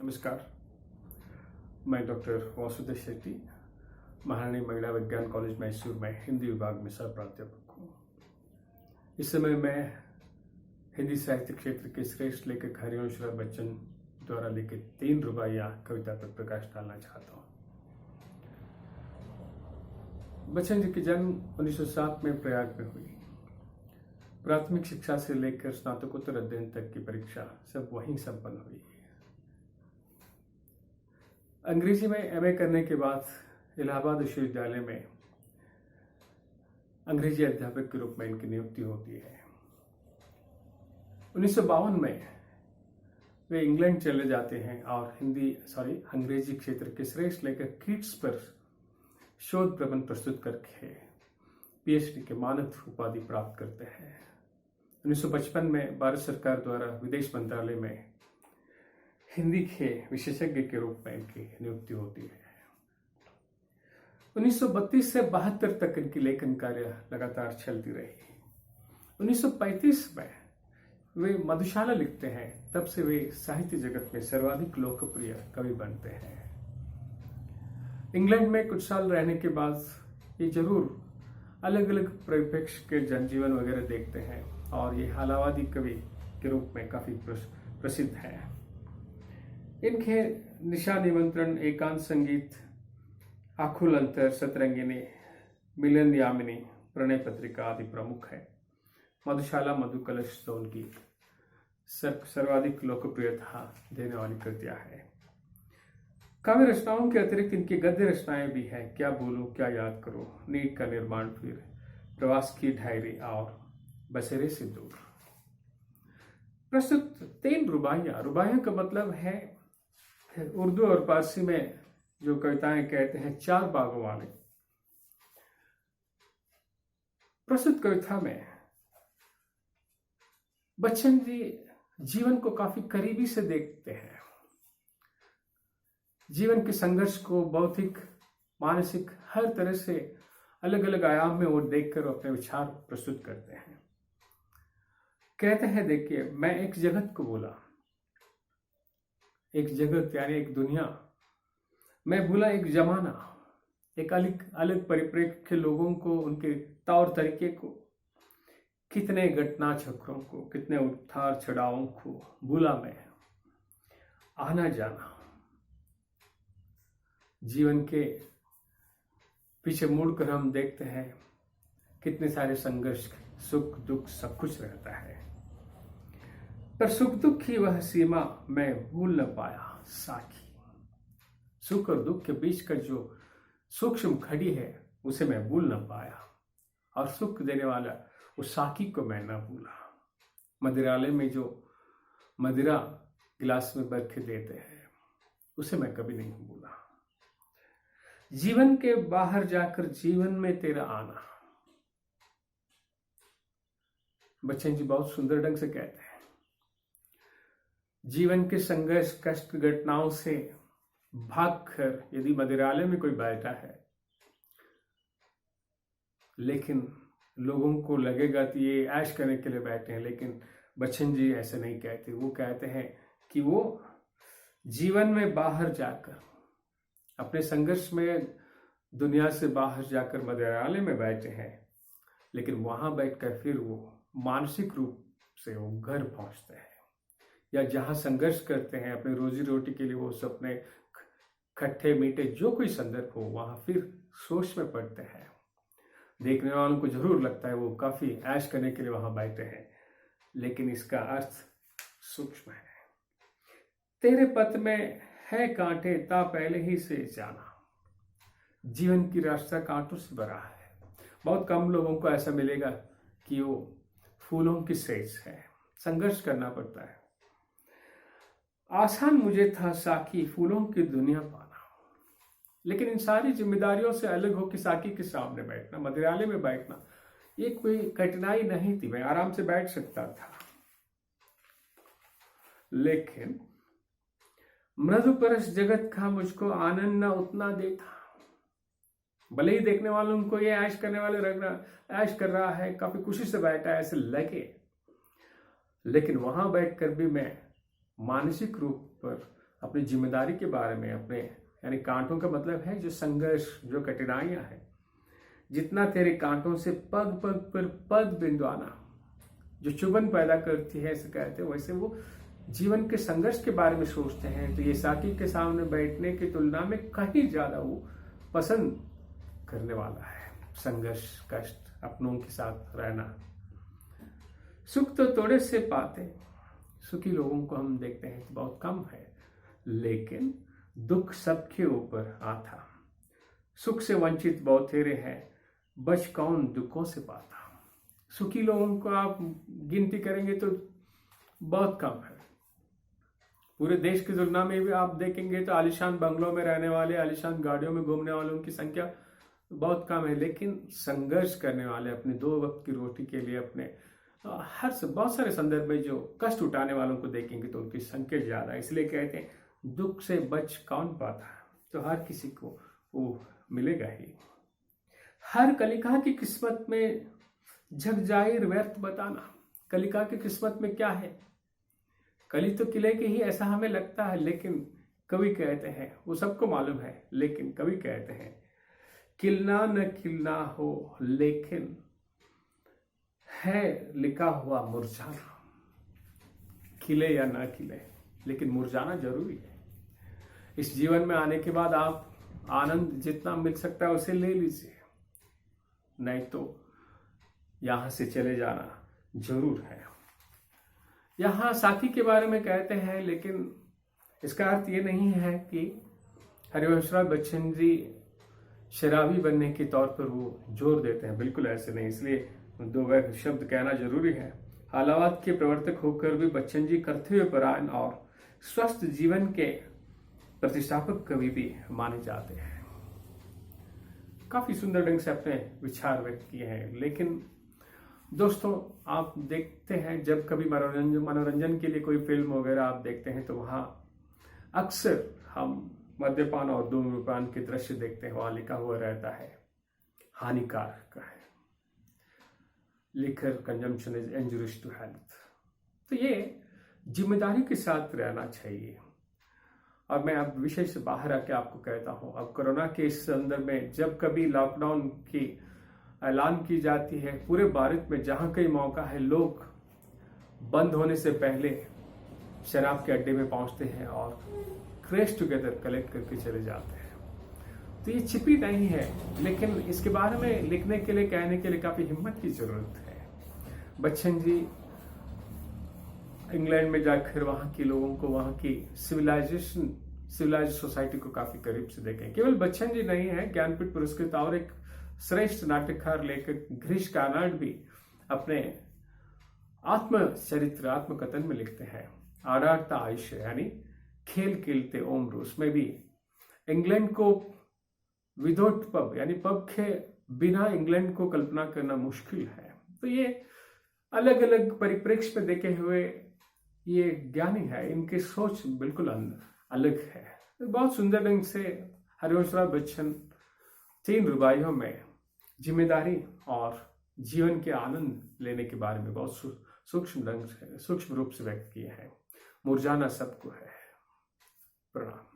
नमस्कार। मैं डॉक्टर वासुदेव शेट्टी, महारानी महिला विज्ञान कॉलेज मैसूर में हिंदी विभाग में सह प्राध्यापक हूँ। इस समय मैं हिंदी साहित्य क्षेत्र के श्रेष्ठ लेखक हरिवंश राय बच्चन द्वारा लिखित 3 रुबाइयाँ कविता पर प्रकाश डालना चाहता हूँ। बच्चन जी की जन्म 1907 में प्रयाग में हुई। प्राथमिक शिक्षा से लेकर स्नातकोत्तर अध्ययन तक की परीक्षा सब वहीं संपन्न हुई। अंग्रेजी में एमए करने के बाद इलाहाबाद विश्वविद्यालय में अंग्रेजी अध्यापक के रूप में इनकी नियुक्ति होती है। 1952 में वे इंग्लैंड चले जाते हैं और अंग्रेजी क्षेत्र के श्रेष्ठ लेखक कीट्स पर शोध प्रबंध प्रस्तुत करके पीएचडी के मानद उपाधि प्राप्त करते हैं। 1955 में भारत सरकार द्वारा विदेश मंत्रालय में हिंदी के विशेषज्ञ के रूप में इनकी नियुक्ति होती है। 1932 से 72 तक इनकी लेखन कार्य लगातार चलती रही। 1935 में वे मधुशाला लिखते हैं। तब से वे साहित्य जगत में सर्वाधिक लोकप्रिय कवि बनते हैं। इंग्लैंड में कुछ साल रहने के बाद ये जरूर अलग अलग परिप्रेक्ष्य के जनजीवन वगैरह देखते हैं और ये हालावादी कवि के रूप में काफी प्रसिद्ध है। इनके निशा निमंत्रण, एकांत संगीत, आखुल अंतर, सतरंगिनी, मिलन यामिनी, प्रणय पत्रिका आदि प्रमुख है। मधुशाला, मधुकलश तो उनकी सर्वाधिक लोकप्रियता देने वाली कृतियां है। काव्य रचनाओं के अतिरिक्त इनकी गद्य रचनाएं भी हैं। क्या बोलूं, क्या याद करो, नीट का निर्माण, फिर प्रवास की डायरी और बसेरे से दूर। प्रस्तुत 3 रुबाइयां। रुबाइयां का मतलब है उर्दू और पारसी में जो कविताएं कहते हैं 4 भागों वाले। प्रस्तुत कविता में बच्चन जी जीवन को काफी करीबी से देखते हैं। जीवन के संघर्ष को भौतिक, मानसिक, हर तरह से अलग अलग आयाम में वो देखकर अपने विचार प्रस्तुत करते हैं। कहते हैं, देखिए, मैं एक जगत को बोला, एक जगत यानी एक दुनिया। मैं भूला एक जमाना, एक अलग परिप्रेक्ष्य के लोगों को, उनके तौर तरीके को, कितने घटना चक्रों को, कितने उतार चढ़ावों को भूला मैं। आना जाना, जीवन के पीछे मुड़कर हम देखते हैं कितने सारे संघर्ष, सुख दुख सब कुछ रहता है, पर सुख दुख की वह सीमा मैं भूल न पाया साखी। सुख और दुख के बीच का जो सूक्ष्म खड़ी है उसे मैं भूल न पाया, और सुख देने वाला उस साखी को मैं न भूला। मदिरालय में जो मदिरा गिलास में भर के देते हैं उसे मैं कभी नहीं भूला। जीवन के बाहर जाकर जीवन में तेरा आना। बच्चन जी बहुत सुंदर ढंग से कहते हैं, जीवन के संघर्ष, कष्ट, घटनाओं से भागकर यदि मदिरालय में कोई बैठा है, लेकिन लोगों को लगेगा कि ये ऐश करने के लिए बैठे हैं, लेकिन बच्चन जी ऐसे नहीं कहते। वो कहते हैं कि वो जीवन में बाहर जाकर, अपने संघर्ष में दुनिया से बाहर जाकर मदिरालय में बैठे हैं, लेकिन वहां बैठकर फिर वो मानसिक रूप से वो घर पहुंचते हैं, या जहां संघर्ष करते हैं अपने रोजी रोटी के लिए, वो सपने खट्टे मीठे जो कोई संदर्भ हो, वहां फिर सोच में पड़ते हैं। देखने वालों को जरूर लगता है वो काफी ऐश करने के लिए वहां बैठे हैं, लेकिन इसका अर्थ सूक्ष्म है। तेरे पथ में है कांटे ता पहले ही से जाना। जीवन की रास्ता कांटों से भरा है। बहुत कम लोगों को ऐसा मिलेगा कि वो फूलों की सेज है। संघर्ष करना पड़ता है। आसान मुझे था साकी फूलों की दुनिया पाना, लेकिन इन सारी जिम्मेदारियों से अलग होकर साकी के सामने बैठना, मदिरालय में बैठना, ये कोई कठिनाई नहीं थी। मैं आराम से बैठ सकता था, लेकिन मृदु परस जगत का मुझको आनंद न उतना देता। भले ही देखने वालों को ये ऐश करने वाले ऐश कर रहा है, काफी खुशी से बैठा है ऐसे लगे, लेकिन वहां बैठकर भी मैं मानसिक रूप पर अपनी जिम्मेदारी के बारे में, अपने यानी कांटों का मतलब है जो संघर्ष, जो कठिनाइयां हैं, जितना तेरे कांटों से पग पग पर पद बिंदवाना जो चुभन पैदा करती है, ऐसे कहते हैं, वैसे वो जीवन के संघर्ष के बारे में सोचते हैं। तो ये साकी के सामने बैठने की तुलना में कहीं ज्यादा वो पसंद करने वाला है संघर्ष, कष्ट, अपनों के साथ रहना। सुख तो थोड़े से पाते, सुखी लोगों को हम देखते हैं तो बहुत कम है, लेकिन दुख सबके ऊपर आता। सुख से वंचित बहुतेरे हैं, बच कौन दुखों से पाता। सुखी लोगों को आप गिनती करेंगे तो बहुत कम है। पूरे देश की तुलना में भी आप देखेंगे तो आलीशान बंगलों में रहने वाले, आलीशान गाड़ियों में घूमने वालों की संख्या बहुत कम है, लेकिन संघर्ष करने वाले, अपने 2 वक्त की रोटी के लिए, अपने बहुत सारे संदर्भ में जो कष्ट उठाने वालों को देखेंगे तो उनकी संख्या ज्यादा है। इसलिए कहते हैं दुख से बच कौन पाता है, तो हर किसी को वो मिलेगा ही। हर कलिका की किस्मत में जग जाहिर व्यर्थ बताना। कलिका की किस्मत में क्या है, कली तो खिलेगी ही ऐसा हमें लगता है, लेकिन कवि कहते हैं, वो सबको मालूम है, लेकिन कवि कहते हैं खिलना न खिलना हो, लेकिन है लिखा हुआ मुरझाना। खिले या ना खिले, लेकिन मुरझाना जरूरी है। इस जीवन में आने के बाद आप आनंद जितना मिल सकता है उसे ले लीजिए, नहीं तो यहां से चले जाना जरूर है। यहां साकी के बारे में कहते हैं, लेकिन इसका अर्थ ये नहीं है कि हरिवंशराय बच्चन जी शराबी बनने के तौर पर वो जोर देते हैं, बिल्कुल ऐसे नहीं। इसलिए 2 शब्द कहना जरूरी है। हालावाद के प्रवर्तक होकर भी बच्चन जी कर्तव्यपरायण और स्वस्थ जीवन के प्रतिष्ठापक कवि भी माने जाते हैं। काफी सुंदर ढंग से अपने विचार व्यक्त किए हैं। लेकिन दोस्तों, आप देखते हैं जब कभी मनोरंजन के लिए कोई फिल्म वगैरह आप देखते हैं तो वहां अक्सर हम मद्यपान और धूम्रपान के दृश्य देखते हैं। वहां लिखा हुआ रहता है हानिकारक है, liquor consumption is injurious to health. तो ये जिम्मेदारी के साथ रहना चाहिए। और मैं अब विषय से बाहर आके आपको कहता हूं, अब कोरोना के इस संदर्भ में जब कभी लॉकडाउन की ऐलान की जाती है, पूरे भारत में जहां कहीं मौका है, लोग बंद होने से पहले शराब के अड्डे में पहुंचते हैं और क्रैश टुगेदर कलेक्ट करके चले जाते हैं। तो ये छिपी नहीं है, लेकिन इसके बारे में लिखने के लिए, कहने के लिए काफी हिम्मत की जरूरत है। बच्चन जी इंग्लैंड में जाकर वहां के लोगों को, वहां की सिविलाइज्ड सोसाइटी को काफी करीब से देखें। केवल बच्चन जी नहीं है, ज्ञानपीठ पुरस्कृत और एक श्रेष्ठ नाट्यकार लेखक गिरीश कार्नाड भी अपने आत्मचरित्र, आत्मकथन में लिखते हैं आडारता आयुष्य, यानी खेल खेलते उम्र। उसमें भी इंग्लैंड को विदाउट पब, यानी पब के बिना इंग्लैंड को कल्पना करना मुश्किल है। तो ये अलग अलग परिप्रेक्ष्य में देखे हुए ये ज्ञानी है, इनकी सोच बिल्कुल अलग है। बहुत सुंदर ढंग से हरिवंशराय बच्चन 3 रुबाइयों में जिम्मेदारी और जीवन के आनंद लेने के बारे में बहुत सूक्ष्म रूप से व्यक्त किए हैं। मुरझाना सबको है। प्रणाम।